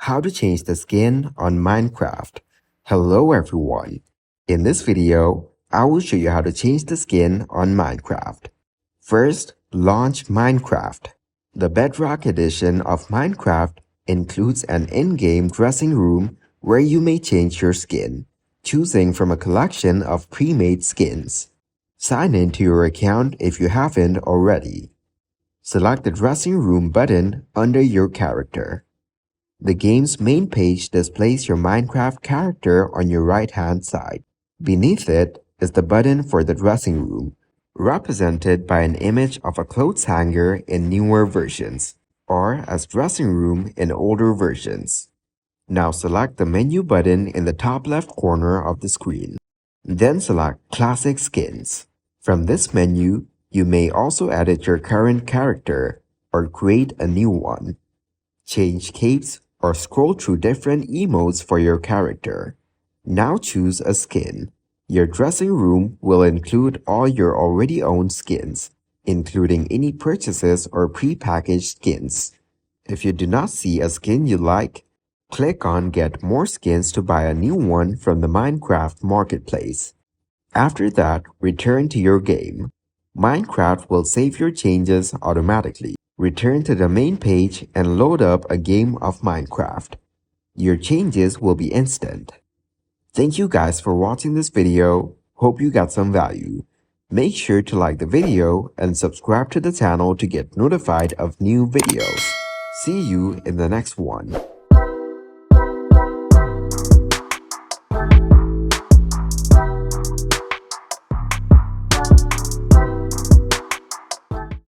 How to change the skin on Minecraft. Hello everyone. In this video, I will show you how to change the skin on Minecraft. First, launch Minecraft. The Bedrock edition of Minecraft includes an in-game dressing room where you may change your skin, choosing from a collection of pre-made skins. Sign in to your account if you haven't already. Select the dressing room button under your character. The game's main page displays your Minecraft character on your right-hand side. Beneath it is the button for the dressing room, represented by an image of a clothes hanger in newer versions, or as dressing room in older versions. Now select the menu button in the top left corner of the screen. Then select Classic Skins. From this menu, you may also edit your current character or create a new one. Change capes or scroll through different emotes for your character. Now choose a skin. Your dressing room will include all your already owned skins, including any purchases or pre-packaged skins. If you do not see a skin you like, click on Get More Skins to buy a new one from the Minecraft Marketplace. After that, return to your game. Minecraft will save your changes automatically. Return to the main page and load up a game of Minecraft. Your changes will be instant. Thank you guys for watching this video. Hope you got some value. Make sure to like the video and subscribe to the channel to get notified of new videos. See you in the next one.